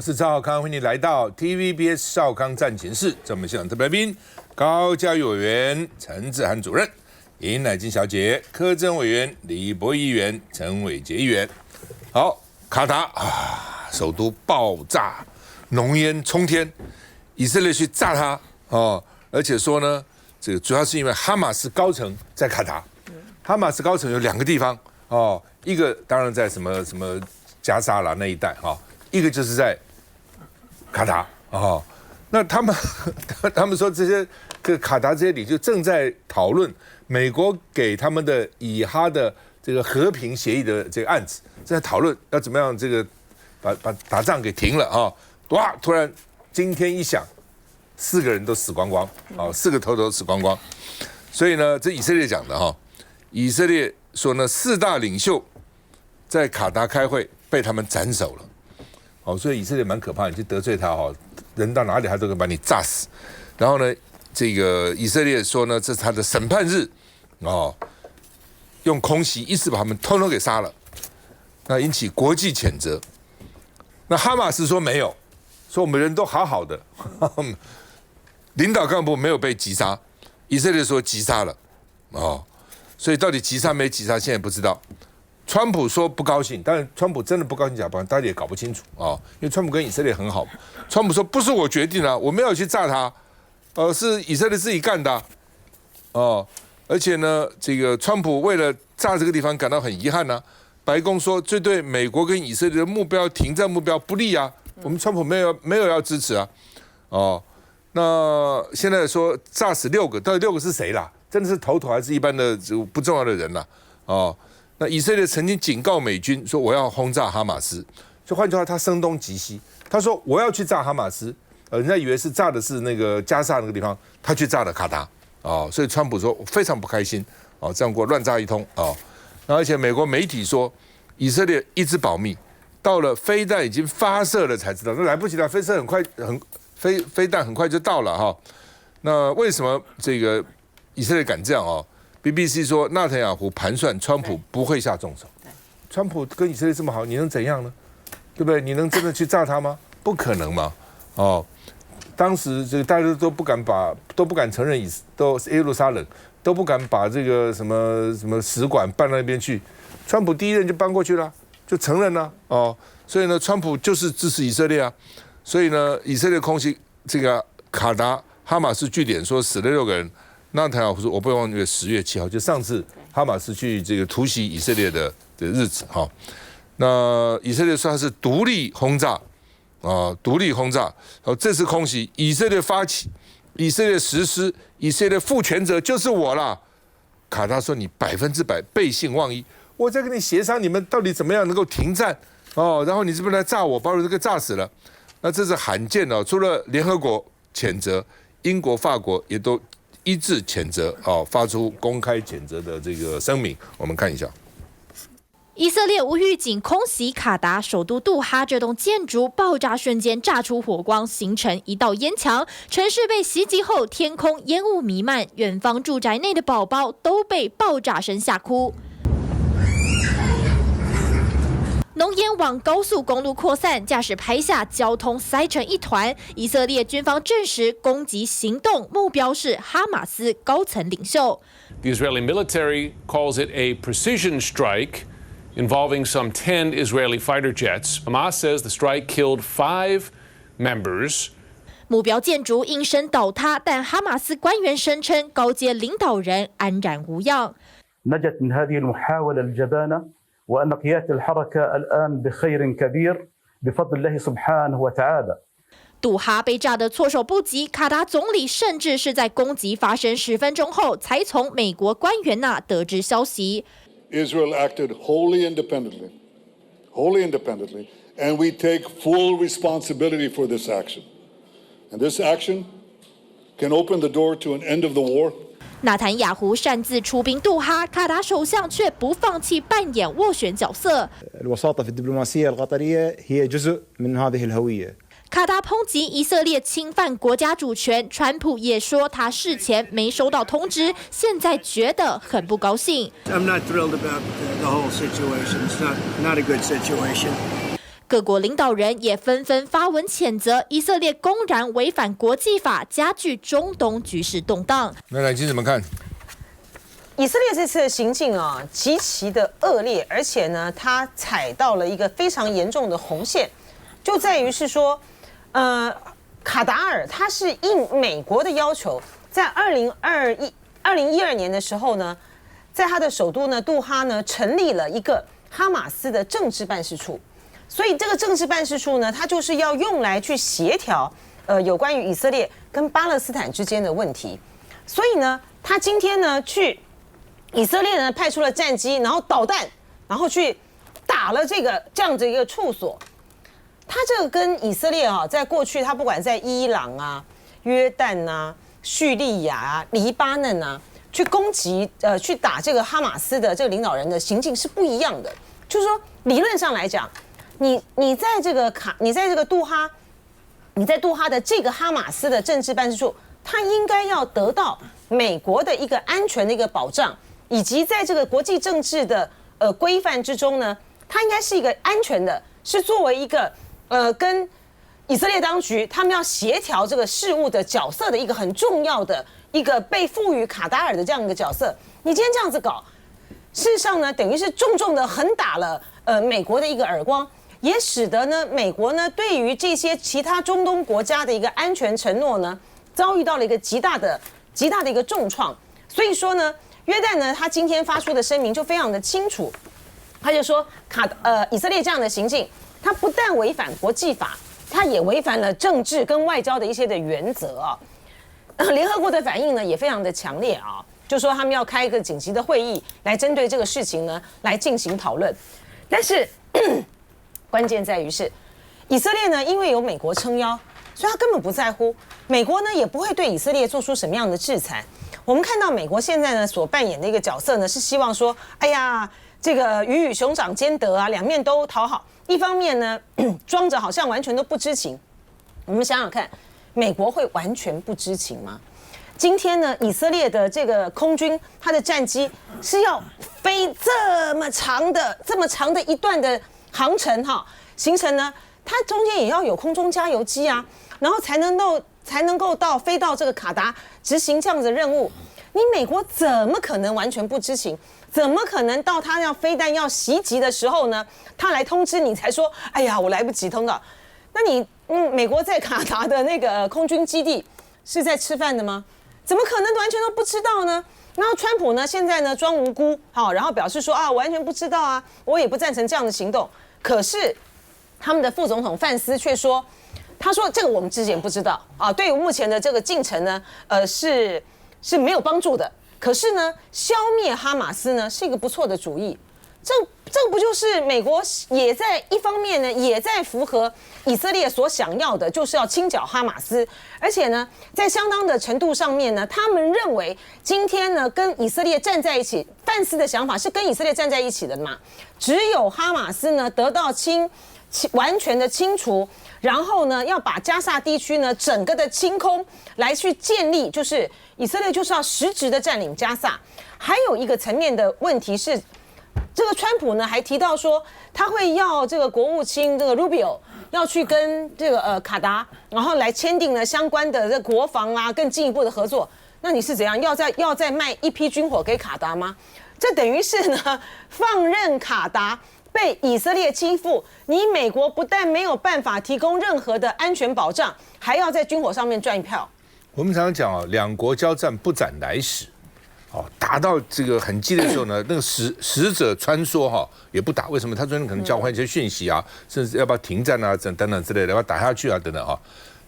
是赵少康，欢迎你来到 TVBS 少康战情室。在我们现场特别来宾，高嘉瑜委员、陈志涵主任、尹乃菁小姐、柯震委员、李博议员、陈伟杰议员。好，卡达啊，首都爆炸，浓烟冲天，以色列去炸它哦，而且说呢，这个主要是因为哈马斯高层在卡达，哈马斯高层有2个地方哦，一个当然在什么加沙啦那一带哈。一个就是在卡达哦，那他们说这个卡达这些领袖正在讨论美国给他们的以哈的这个和平协议的这个案子，正在讨论要怎么样这个把打仗给停了啊！哇，突然今天一响，4个人都死光光啊，4个头都死光光。所以呢，这以色列讲的哈，以色列说呢，4大领袖在卡达开会被他们斩首了。哦，所以以色列蛮可怕，你去得罪他哈，人到哪里他都可以把你炸死。然后呢，这个以色列说呢，这是他的审判日，哦，用空袭一次把他们通通给杀了，那引起国际谴责。那哈马斯说没有，说我们人都好好的，领导干部没有被击杀，以色列说击杀了，哦，所以到底击杀没击杀，现在不知道。川普说不高兴，当然川普真的不高兴假不高兴，大家也搞不清楚啊、哦，因为川普跟以色列很好。川普说不是我决定啊，我没有去炸他，是以色列自己干的，哦，而且呢，这个川普为了炸这个地方感到很遗憾呢、啊。白宫说这对美国跟以色列的目标停战目标不利啊，我们川普没有要支持啊，哦，那现在说炸死6个，到底6个是谁啦？真的是头还是一般的不重要的人啦？哦。那以色列曾经警告美军说我要轰炸哈马斯，就换句话，他声东击西，他说我要去炸哈马斯，人家以为是炸的是那个加沙那个地方，他去炸了卡达，哦，所以川普说非常不开心，哦，这样给我乱炸一通，哦，而且美国媒体说以色列一直保密，到了飞弹已经发射了才知道，那来不及了，飞弹很快就到了哈，那为什么这个以色列敢这样哦？BBC 说，纳坦雅胡盘算川普不会下重手。川普跟以色列这么好，你能怎样呢？对不对？你能真的去炸他吗？不可能嘛！哦，当时这个大家都不敢承认都是耶路撒冷，都不敢把这个什么使馆搬到那边去。川普第一任就搬过去了，就承认了哦。所以呢，川普就是支持以色列啊。所以呢，以色列空袭这个卡达哈马斯据点说死了6个人。纳坦雅胡说：“我不会忘记10月7号，就上次哈马斯去这个突袭以色列的日子哈。那以色列说它是独立轰炸啊，独立轰炸。这次空袭，以色列发起，以色列实施，以色列负全责就是我啦。卡达说你100%背信忘义，我在跟你协商，你们到底怎么样能够停战哦？然后你这边来炸我，把我这个炸死了。那这是罕见的，除了联合国谴责，英国、法国也都。”一致谴责发出公开谴责的这个声明，我们看一下。以色列无预警空袭卡达首都杜哈，这栋建筑爆炸瞬间炸出火光，形成一道烟墙。城市被袭击后，天空烟雾弥漫，远方住宅内的宝宝都被爆炸声吓哭。浓烟往高速公路扩散，驾驶拍下交通塞成一团。以色列军方证实攻击行动目标是哈马斯高层领袖。The Israeli military calls it a precision strike involving some 10 Israeli fighter jets. Hamas says the strike killed 5 members. 目标建筑应声倒塌，但哈马斯官员声称高阶领导人安然无恙。نجت من هذه المحاولة الجبانة وأن قيادة الحركة الآن بخير كبير بفضل الله سبحانه وتعالى. 杜哈被炸得措手不及，卡达总理甚至是在攻击发生10分钟后，才从美国官员那得知消息。Israel acted wholly independently, and we take full responsibility for this action. And this action can open the door to an end of the war. 纳坦雅胡擅自出兵杜哈，卡达首相却不放弃扮演斡旋角色。الوساطة في الدبلوماسية القطرية هي جزء من هذه الهوية. 卡达抨击以色列侵犯国家主权，川普也说他事前没收到通知，现在觉得很不高兴。I'm not thrilled about the whole situation. It's not a good situation. 各国领导人也纷纷发文谴责以色列公然违反国际法，加剧中东局势动荡。那来金怎么看？以色列这次的行径啊，极其的恶劣，而且呢，他踩到了一个非常严重的红线，就在于是说，卡达尔他是应美国的要求，在2012年的时候呢，在他的首都呢杜哈呢成立了一个哈马斯的政治办事处，所以这个政治办事处呢，它就是要用来去协调有关于以色列跟巴勒斯坦之间的问题，所以呢，他今天呢去。以色列呢派出了战机，然后导弹，然后去打了这样子一个处所。他这个跟以色列啊，在过去他不管在伊朗啊、约旦啊、叙利亚啊、黎巴嫩啊，去攻击去打这个哈马斯的这个领导人的行径是不一样的。就是说，理论上来讲，你在这个杜哈，你在杜哈的这个哈马斯的政治办事处，他应该要得到美国的一个安全的一个保障。以及在这个国际政治的规范之中呢，它应该是一个安全的，是作为一个跟以色列当局他们要协调这个事务的角色的一个很重要的一个被赋予卡达尔的这样一个角色。你今天这样子搞，事实上呢，等于是重重的狠打了美国的一个耳光，也使得呢美国呢对于这些其他中东国家的一个安全承诺呢，遭遇到了一个极大的一个重创。所以说呢。约旦呢，他今天发出的声明就非常的清楚，他就说以色列这样的行径，他不但违反国际法，他也违反了政治跟外交的一些的原则啊。联合国的反应呢也非常的强烈啊，就说他们要开一个紧急的会议来针对这个事情呢来进行讨论。但是关键在于是以色列呢，因为有美国撑腰，所以他根本不在乎，美国呢也不会对以色列做出什么样的制裁。我们看到美国现在呢所扮演的一个角色呢，是希望说，哎呀，这个鱼与熊掌兼得啊，两面都讨好。一方面呢，装着好像完全都不知情。我们想想看，美国会完全不知情吗？今天呢，以色列的这个空军，它的战机是要飞这么长的一段的航程行程呢，它中间也要有空中加油机啊，然后才能够飞到这个卡达执行这样子的任务。你美国怎么可能完全不知情？怎么可能到他要飞弹要袭击的时候呢，他来通知你才说，哎呀，我来不及通到。那你美国在卡达的那个空军基地是在吃饭的吗？怎么可能完全都不知道呢？然后川普呢现在呢装无辜，然后表示说啊，我完全不知道啊，我也不赞成这样的行动。可是他们的副总统范斯却说，他说这个我们之前不知道啊，对于目前的这个进程呢，是没有帮助的。可是呢，消灭哈马斯呢是一个不错的主意。这个不就是美国也在一方面呢，也在符合以色列所想要的，就是要清剿哈马斯，而且呢，在相当的程度上面呢，他们认为今天呢跟以色列站在一起，范斯的想法是跟以色列站在一起的嘛，只有哈马斯呢得到完全的清除，然后呢要把加萨地区呢整个的清空，来去建立，就是以色列就是要实质的占领加萨。还有一个层面的问题是，这个川普呢还提到说，他会要这个国务卿这个 Rubio 要去跟这个卡达，然后来签订了相关的这国防啊更进一步的合作。那你是怎样要再卖一批军火给卡达吗？这等于是呢放任卡达被以色列欺负，你美国不但没有办法提供任何的安全保障，还要在军火上面赚一票。我们常常讲两国交战不斩来使。打到这个很激烈的时候呢，那个使者穿梭也不打，为什么？他昨天可能交换一些讯息啊，甚至要不要停战啊，等等之类的，要不要打下去啊，等等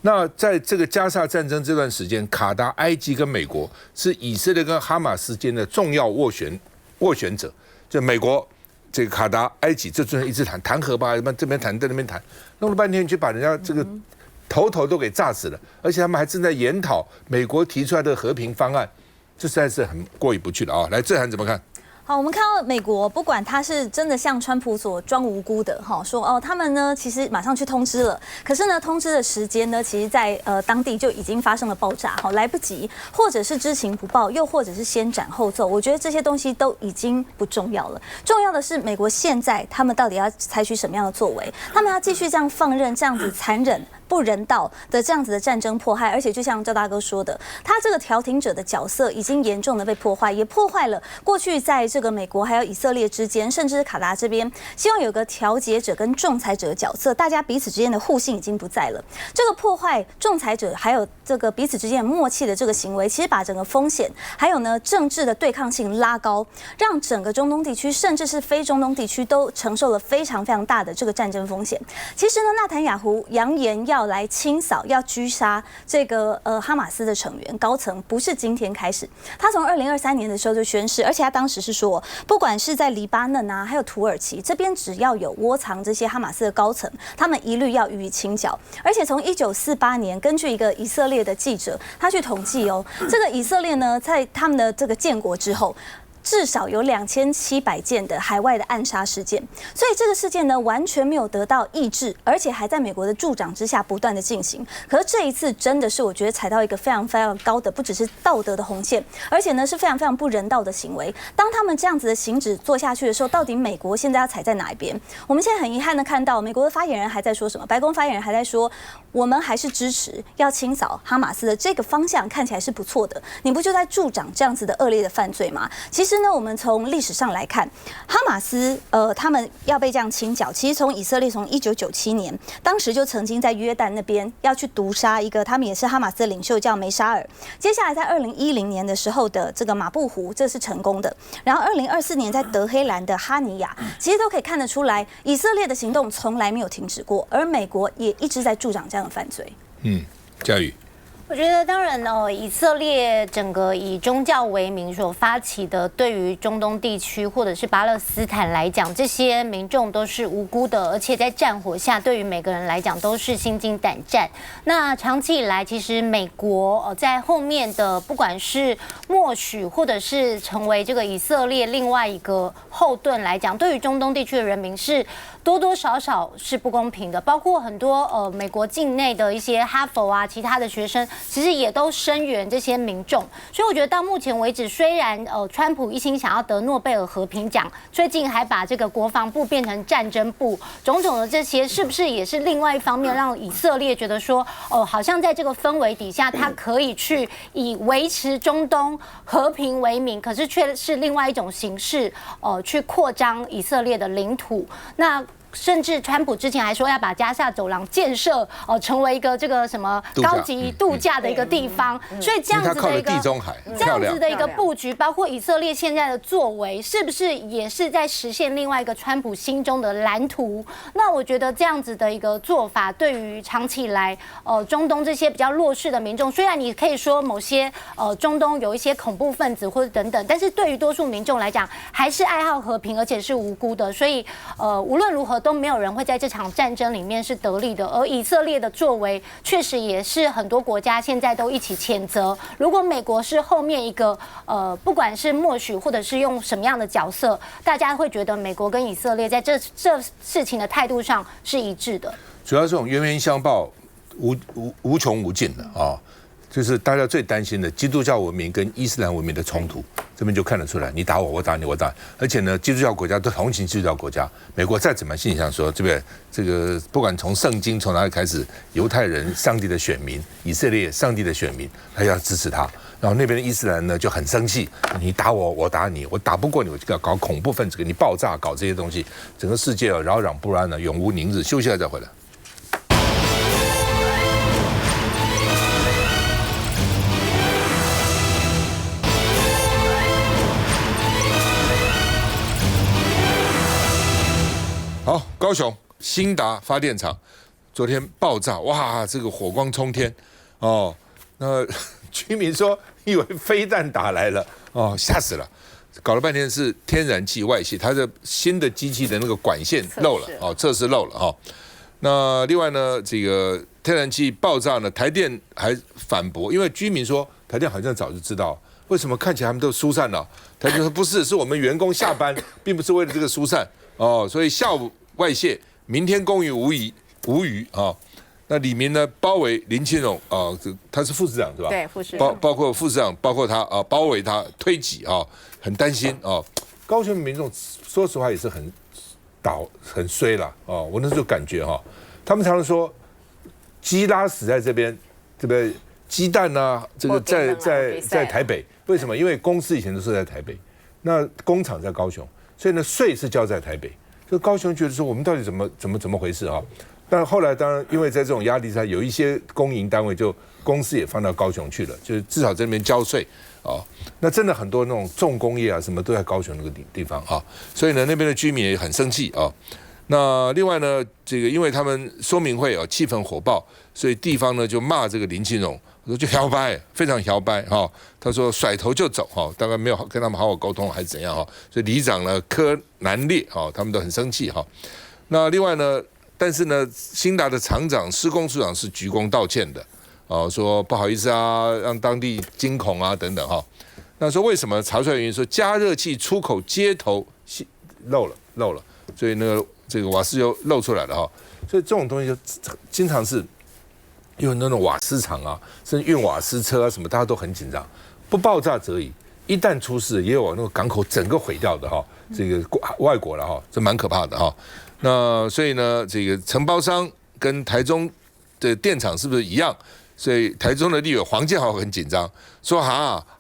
那在这个加萨战争这段时间，卡达、埃及跟美国是以色列跟哈马斯间的重要斡旋者，就美国、这个卡达、埃及，这阵一直谈和吧，这边谈在那边谈，弄了半天就把人家这个头都给炸死了，而且他们还正在研讨美国提出来的和平方案。这实在是很过意不去的来，志涵怎么看？好，我们看到美国，不管他是真的像川普所装无辜的，说哦，他们呢其实马上去通知了，可是呢通知的时间呢，其实在当地就已经发生了爆炸，来不及，或者是知情不报，又或者是先斩后奏，我觉得这些东西都已经不重要了。重要的是美国现在他们到底要采取什么样的作为？他们要继续这样放任、这样子残忍、不人道的这样子的战争迫害，而且就像赵大哥说的，他这个调停者的角色已经严重的被破坏，也破坏了过去在这个美国还有以色列之间，甚至是卡达这边，希望有个调解者跟仲裁者的角色，大家彼此之间的互信已经不在了。这个破坏仲裁者还有这个彼此之间的默契的这个行为，其实把整个风险还有呢政治的对抗性拉高，让整个中东地区甚至是非中东地区都承受了非常非常大的这个战争风险。其实呢，纳坦雅胡扬言要来清扫、要狙杀这个哈马斯的成员高层，不是今天开始，他从2023年的时候就宣誓，而且他当时是说，不管是在黎巴嫩啊，还有土耳其这边，只要有窝藏这些哈马斯的高层，他们一律要予以清剿。而且从1948年，根据一个以色列的记者，他去统计哦，这个以色列呢，在他们的这个建国之后，至少有2700件的海外的暗杀事件，所以这个事件呢完全没有得到抑制，而且还在美国的助长之下不断的进行。可是这一次真的是我觉得踩到一个非常非常高的，不只是道德的红线，而且呢是非常非常不人道的行为。当他们这样子的行止做下去的时候，到底美国现在要踩在哪一边？我们现在很遗憾的看到，美国的发言人还在说什么？白宫发言人还在说，我们还是支持要清扫哈马斯的这个方向，看起来是不错的。你不就在助长这样子的恶劣的犯罪吗？其实呢，我们从历史上来看，哈马斯他们要被这样清剿，其实从以色列从1997年，当时就曾经在约旦那边要去毒杀一个他们也是哈马斯的领袖叫梅沙尔。接下来在2010年的时候的这个马布胡，这是成功的。然后2024年在德黑兰的哈尼亚，其实都可以看得出来，以色列的行动从来没有停止过，而美国也一直在助长这样的犯罪。嘉宇。我觉得当然以色列整个以宗教为名所发起的，对于中东地区或者是巴勒斯坦来讲，这些民众都是无辜的，而且在战火下，对于每个人来讲都是心惊胆战。那长期以来，其实美国在后面的不管是默许或者是成为这个以色列另外一个后盾来讲，对于中东地区的人民是多多少少是不公平的，包括很多美国境内的一些哈佛啊，其他的学生。其实也都声援这些民众，所以我觉得到目前为止，虽然川普一心想要得诺贝尔和平奖，最近还把这个国防部变成战争部，种种的这些，是不是也是另外一方面让以色列觉得说，好像在这个氛围底下，他可以去以维持中东和平为名，可是却是另外一种形式，去扩张以色列的领土。那甚至川普之前还说要把加沙走廊建设成为一个这个什么高级度假的一个地方，所以这样子的一个地中海这样子的一个布局，包括以色列现在的作为，是不是也是在实现另外一个川普心中的蓝图？那我觉得这样子的一个做法，对于长期以来中东这些比较弱势的民众，虽然你可以说某些中东有一些恐怖分子或者等等，但是对于多数民众来讲，还是爱好和平，而且是无辜的，所以无论如何都没有人会在这场战争里面是得利的。而以色列的作为，确实也是很多国家现在都一起谴责。如果美国是后面一个不管是默许或者是用什么样的角色，大家会觉得美国跟以色列在这事情的态度上是一致的。主要这种冤冤相报无穷无尽的啊。就是大家最担心的基督教文明跟伊斯兰文明的冲突，这边就看得出来，你打我，我打你，我打你。而且呢，基督教国家都同情基督教国家。美国再怎么心想说，这边这个不管从圣经从哪里开始，犹太人上帝的选民，以色列上帝的选民，他要支持他。然后那边的伊斯兰呢就很生气，你打我，我打你，我打不过你，我就要搞恐怖分子，给你爆炸，搞这些东西，整个世界扰攘不安呢，永无宁日。休息了再回来。好，高雄兴达发电厂昨天爆炸，哇，这个火光冲天哦。那居民说以为飞弹打来了哦，吓死了。搞了半天是天然气外泄，它的新的机器的那个管线漏了哦，测试漏了哦。那另外呢，这个天然气爆炸呢，台电还反驳，因为居民说台电好像早就知道，为什么看起来他们都疏散了？台他就说不是，是我们员工下班，并不是为了这个疏散哦，所以下午外泄，明天公余无虞啊。那李明呢包围林清荣啊，他是副市长是吧？对，副市长包括副市长，包括他啊，包围他推挤啊，很担心啊。高雄民众说实话也是很衰啦啊，我那时候感觉哈，他们常常说鸡拉死在这边，对不对？鸡蛋啊，这个在台北，为什么？因为公司以前都是在台北，那工厂在高雄，所以呢税是交在台北。就高雄觉得说我们到底怎么回事啊？但后来当然因为在这种压力下，有一些公营单位就公司也放到高雄去了，就是至少这边交税啊。那真的很多那种重工业啊什么都在高雄那个地方啊，所以呢那边的居民也很生气啊。那另外呢，这个因为他们说明会啊气氛火爆，所以地方呢就骂这个林清荣，说就摇摆，非常摇摆哈。他说甩头就走哈，大概没有跟他们好好沟通还是怎样哈。所以里长呢柯南烈哈，他们都很生气哈。那另外呢？但是呢，兴达的厂长、施工处长是鞠躬道歉的，说不好意思啊，让当地惊恐啊等等哈。那说为什么查出来原因？说加热器出口接头漏了，所以呢这个瓦斯就漏出来了哈。所以这种东西就经常是有那种瓦斯厂啊，甚至运瓦斯车啊什么，大家都很紧张。不爆炸则已，一旦出事，也有那个港口整个毁掉的哈。这个外国了哈，这蛮可怕的哈。那所以呢，这个承包商跟台中的电厂是不是一样？所以台中的立委黄建豪很紧张，说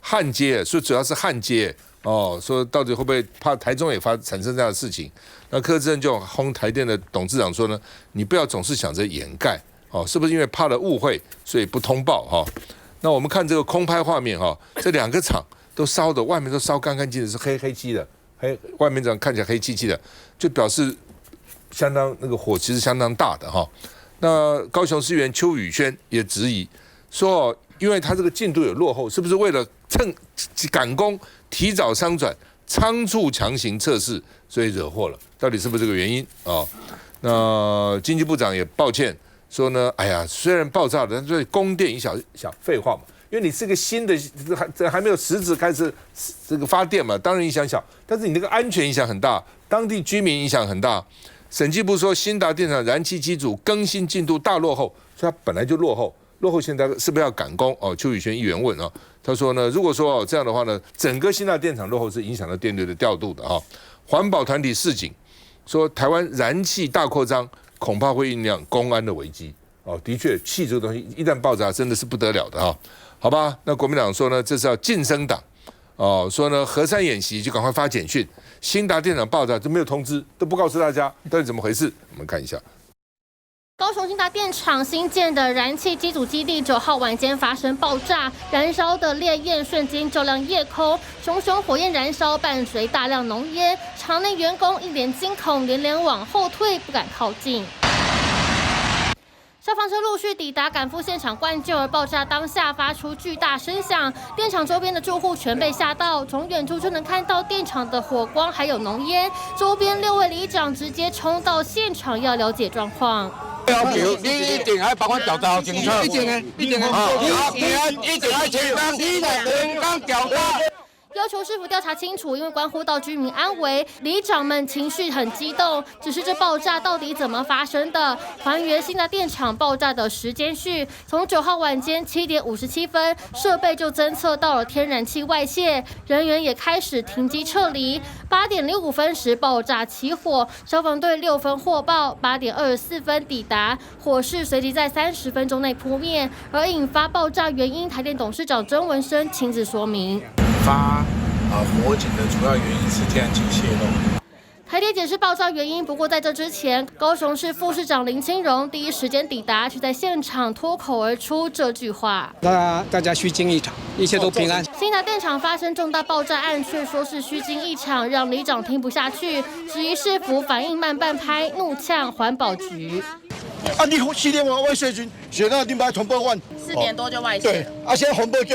焊接，说主要是焊接哦，说到底会不会怕台中也产生这样的事情？那柯志恩就轰台电的董事长说呢，你不要总是想着掩盖哦，是不是因为怕了误会，所以不通报哈？那我们看这个空拍画面哈，这两个厂都烧的，外面都烧干干净净，是黑漆的，外面这样看起来黑漆漆的，就表示相当那个火其实相当大的哈。那高雄市议员邱宇轩也质疑说，因为他这个进度有落后，是不是为了赶工提早商转，仓促强行测试，所以惹祸了？到底是不是这个原因啊？那经济部长也抱歉说呢，哎呀，虽然爆炸了，但是供电影响废话嘛，因为你是个新的，还没有实质开始这个发电嘛，当然影响小，但是你那个安全影响很大，当地居民影响很大。审计部说，兴达电厂燃气机组更新进度大落后，所以它本来就落后，现在是不是要赶工？哦，邱宇轩议员问啊，他说呢，如果说这样的话呢，整个兴达电厂落后是影响到电力的调度的哈。环保团体示警说，台湾燃气大扩张，恐怕会酝酿公安的危机。哦，的确，气这个东西一旦爆炸，真的是不得了的哈。好吧，那国民党说呢，这是要晋升党。哦，说呢，核三演习就赶快发简讯，兴达电厂爆炸就没有通知，都不告诉大家到底怎么回事。我们看一下，高雄兴达电厂新建的燃气机组基地9号晚间发生爆炸，燃烧的烈焰瞬间照亮夜空，熊熊火焰燃烧，伴随大量浓烟，厂内员工一脸惊恐，连往后退，不敢靠近。消防车陆续抵达，赶赴现场灌救。而爆炸当下发出巨大声响，电厂周边的住户全被吓到，从远处就能看到电厂的火光还有浓烟。周边6位里长直接冲到现场要了解状况。你一定要帮我调查清楚，一定要清楚，你来刚调查。要求市府调查清楚，因为关乎到居民安危，里长们情绪很激动。只是这爆炸到底怎么发生的？还原兴达电厂爆炸的时间序，从9号晚间7点57分，设备就侦测到了天然气外泄，人员也开始停机撤离。8点05分时爆炸起火，消防队6分获报，8点24分抵达，火势随即在30分钟内扑灭。而引发爆炸原因，台电董事长曾文生亲自说明。火警的主要原因是天然气泄漏。台电解释爆炸原因，不过在这之前，高雄市副市长林清荣第一时间抵达，却在现场脱口而出这句话：大家虚惊一场，一切都平安。兴达电厂发生重大爆炸案，却说是虚惊一场，让里长听不下去，质疑市府反应慢半拍，怒呛环保局。你4点外泄群，现在你把通报完，4点多就外泄。对，现在环保局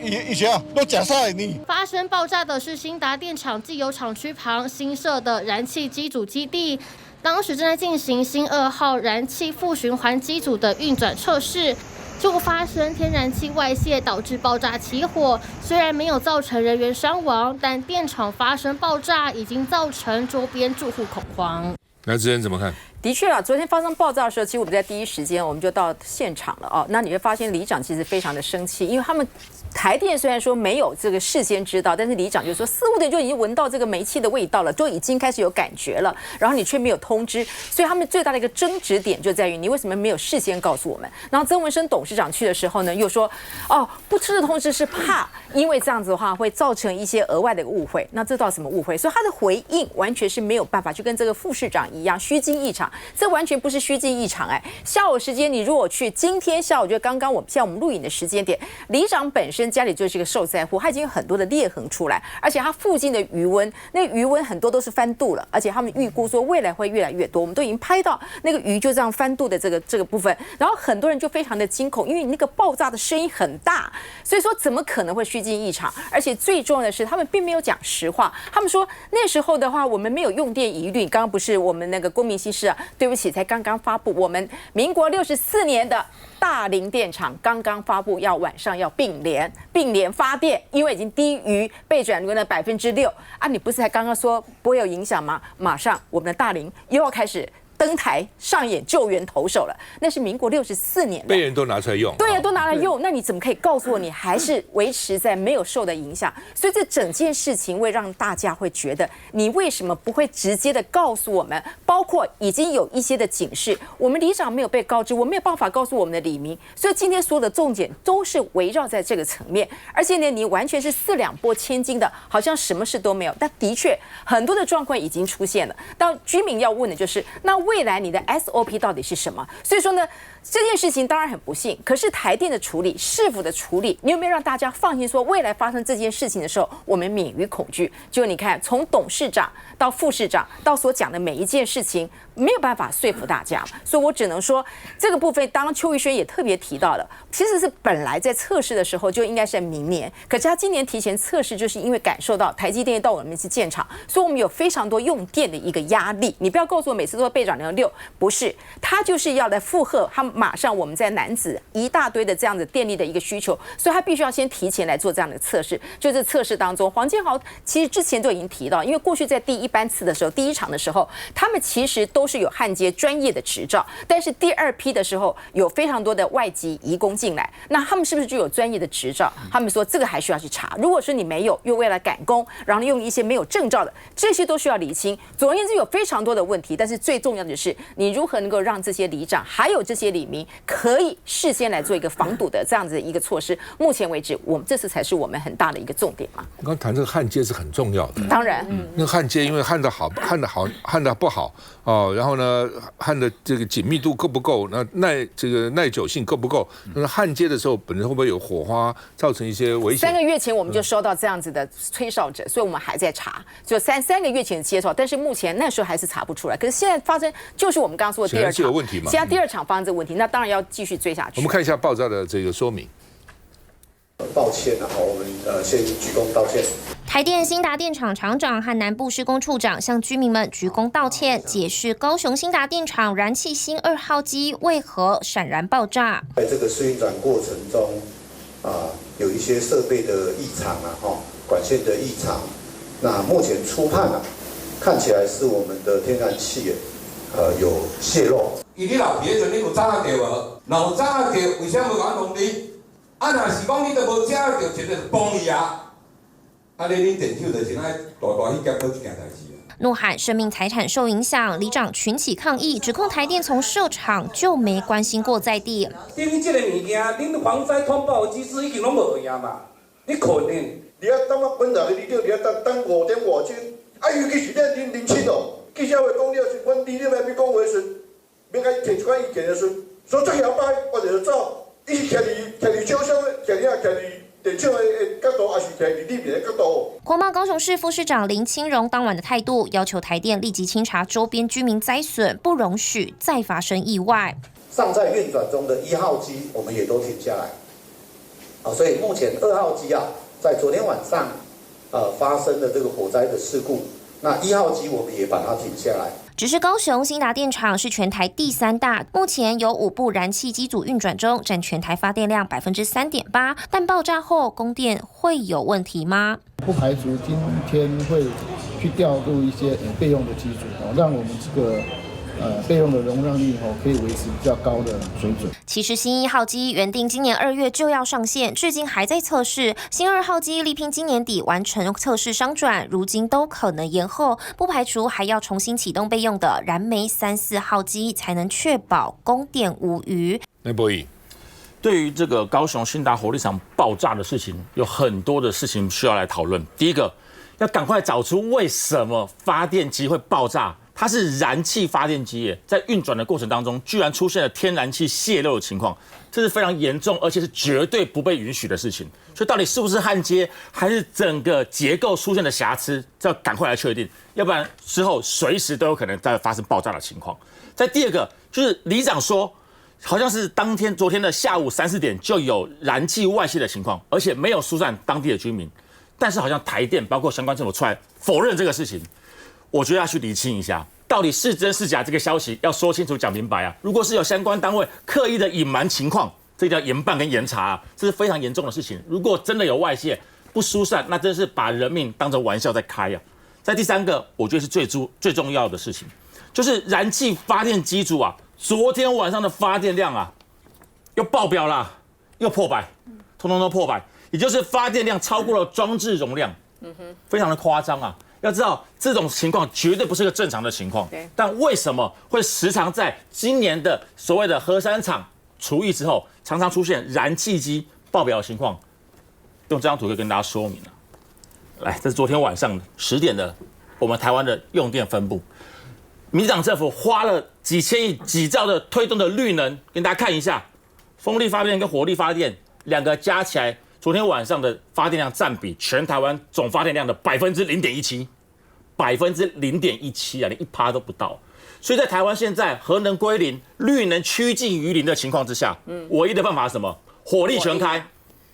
以前都假赛你。发生爆炸的是兴达电厂既有厂区旁新设的燃气机组基地，当时正在进行新2号燃气副循环机组的运转测试。就发生天然气外泄，导致爆炸起火。虽然没有造成人员伤亡，但电厂发生爆炸已经造成周边住户恐慌。那之前怎么看？的确啊，昨天发生爆炸的时候，其实我们在第一时间我们就到现场了哦。那你会发现里长其实非常的生气，因为他们台电虽然说没有这个事先知道，但是里长就说4、5点就已经闻到这个煤气的味道了，都已经开始有感觉了，然后你却没有通知，所以他们最大的一个争执点就在于你为什么没有事先告诉我们？然后曾文生董事长去的时候呢，又说哦，不知通知是怕，因为这样子的话会造成一些额外的一个误会。那这到什么误会？所以他的回应完全是没有办法，就跟这个副市长一样虚惊一场。这完全不是虚惊一场哎！下午时间，你如果去今天下午，就刚刚像我们录影的时间点，里长本身家里就是一个受灾户，他已经有很多的裂痕出来，而且他附近的余温，那余温很多都是翻肚了，而且他们预估说未来会越来越多，我们都已经拍到那个鱼就这样翻肚的这个部分，然后很多人就非常的惊恐，因为那个爆炸的声音很大，所以说怎么可能会虚惊一场？而且最重要的是，他们并没有讲实话，他们说那时候的话，我们没有用电疑虑，刚刚不是我们那个公民新事啊，对不起。才刚刚发布，我们民国64年的大林电厂刚刚发布要晚上要并联发电，因为已经低于备转率的6%啊！你不是才刚刚说不会有影响吗？马上我们的大林又要开始登台上演救援投手了，那是民国64年的，被人都拿出来用，对呀，都拿来用，那你怎么可以告诉我你还是维持在没有受的影响？所以这整件事情会让大家会觉得，你为什么不会直接的告诉我们？包括已经有一些的警示，我们里长没有被告知，我没有办法告诉我们的里民，所以今天所有的重点都是围绕在这个层面，而且呢，你完全是4两拨千斤的，好像什么事都没有，但的确很多的状况已经出现了。到居民要问的就是，那未来你的 SOP 到底是什么？所以说呢，这件事情当然很不幸，可是台电的处理、市府的处理，你有没有让大家放心说，未来发生这件事情的时候，我们免于恐惧？就你看，从董事长到副市长到所讲的每一件事情，没有办法说服大家，所以我只能说这个部分，当然邱玉轩也特别提到了，其实是本来在测试的时候就应该是在明年，可是他今年提前测试，就是因为感受到台积电到我们是建厂，所以我们有非常多用电的一个压力。你不要告诉我每次都备涨6，不是，他就是要来负荷他马上我们在楠梓一大堆的这样的电力的一个需求，所以他必须要先提前来做这样的测试。就是测试当中，黄建豪其实之前就已经提到，因为过去在第一班次的时候，第一场的时候，他们其实都是有焊接专业的执照，但是第2批的时候有非常多的外籍移工进来，那他们是不是就有专业的执照？他们说这个还需要去查。如果说你没有，又为了赶工，然后用一些没有证照的，这些都需要厘清。总而言之，有非常多的问题，但是最重要的是，你如何能够让这些里长还有这些里民可以事先来做一个防堵的这样子的一个措施。目前为止，我们这次才是我们很大的一个重点嘛。刚刚谈这个焊接是很重要的，当然，那个焊接因为焊得好，焊得不好哦，然后呢，焊的这个紧密度够不够？那耐久性够不够？那焊接的时候，本身会不会有火花，造成一些危险？3个月前我们就收到这样子的吹哨者，所以我们还在查，就3个月前的接受，但是目前那时候还是查不出来。可是现在发生，就是我们刚刚说的第2场有问题嘛？现在第2场发生这个问题，那当然要继续追下去。我们看一下爆炸的这个说明。抱歉啊，我们先鞠躬道歉。台电新达电厂厂长和南部施工处长向居民们鞠躬道歉，解释高雄新达电厂燃气星2号机为何闪燃爆炸。在这个试运转过程中，有一些设备的异常管线的异常。那目前初判看起来是我们的天然气有泄漏。伊你老皮迄阵你有掌握到无？若有掌握到，为什么无讲通知？若是讲你都无掌握到，绝对是帮你啊！你恁电手就是爱大去夹好一件代志。怒喊生命财产受影响，里长群起抗议，指控台电从设厂就没关心过在地。顶这个物件，恁防灾通报机制已经拢无样嘛？你可能你要当我本来的，你就要等5点外钟，尤其是恁年轻哦，记者会讲了，是阮离了要讲话时，免甲提出款意见的时，所以最后摆我就走。伊是徛伫厂商，徛伫电厂的角度，还是徛伫里面的角度？狂骂高雄市副市长林清荣当晚的态度，要求台电立即清查周边居民灾损，不容许再发生意外。尚在运转中的1号机，我们也都停下来。所以目前2号机在昨天晚上发生的这个火灾的事故，那1号机我们也把它停下来。只是高雄兴达电厂是全台第3大，目前有5部燃气机组运转中，占全台发电量3.8%。但爆炸后供电会有问题吗？不排除今天会去调度一些备用的机组，让我们这个备用的容量率可以维持比较高的水准。其实新1号机原定今年2月就要上线，至今还在测试。新2号机力拼今年底完成测试商转，如今都可能延后，不排除还要重新启动备用的燃煤3、4号机，才能确保供电无虞。内博弈。对于这个高雄兴达火力厂爆炸的事情，有很多的事情需要来讨论。第一个，要赶快找出为什么发电机会爆炸。它是燃气发电机耶，在运转的过程当中，居然出现了天然气泄漏的情况，这是非常严重，而且是绝对不被允许的事情。所以到底是不是焊接，还是整个结构出现的瑕疵，这要赶快来确定，要不然之后随时都有可能再发生爆炸的情况。再第二个，就是里长说，好像是昨天的下午3、4点就有燃气外泄的情况，而且没有疏散当地的居民，但是好像台电包括相关政府出来否认这个事情。我觉得要去厘清一下，到底是真是假，这个消息要说清楚讲明白啊！如果是有相关单位刻意的隐瞒情况，这叫严办跟严查啊，这是非常严重的事情。如果真的有外泄不疏散，那真是把人命当成玩笑在开啊！在第三个，我觉得是最重要的事情，就是燃气发电机组啊，昨天晚上的发电量啊，又爆表啦，又破百，通通都破百，也就是发电量超过了装置容量，非常的夸张啊！要知道这种情况绝对不是个正常的情况，但为什么会时常在今年的所谓的核三厂除役之后，常常出现燃气机爆表的情况？用这张图可以跟大家说明了。来，这是昨天晚上10点的我们台湾的用电分布。民进党政府花了几千亿、几兆的推动的绿能，跟大家看一下，风力发电跟火力发电两个加起来。昨天晚上的发电量占比全台湾总发电量的0.17%，0.17%啊，连1%都不到。所以在台湾现在核能归零、绿能趋近于零的情况之下，唯一的办法是什么？火力全开。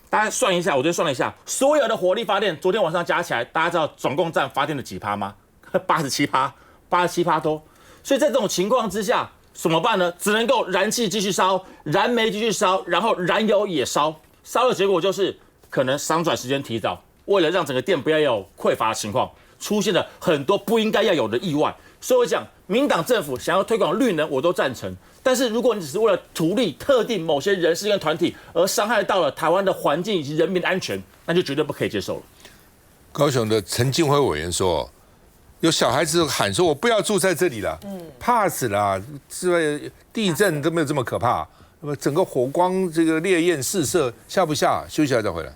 大家算一下，我昨天算了一下，所有的火力发电昨天晚上加起来，大家知道总共占发电的几%吗？87%，87%多。所以在这种情况之下，怎么办呢？只能够燃气继续烧，燃煤继续烧，然后燃油也烧。烧的结果就是可能商转时间提早，为了让整个电不要有匮乏的情况，出现了很多不应该要有的意外。所以我讲，民党政府想要推广绿能，我都赞成。但是如果你只是为了图利特定某些人士跟团体，而伤害到了台湾的环境以及人民的安全，那就绝对不可以接受了。高雄的陈进辉委员说，有小孩子喊说：“我不要住在这里了，怕死了，这地震都没有这么可怕。”那么整个火光这个烈焰四射，吓不吓？休息一下再回来。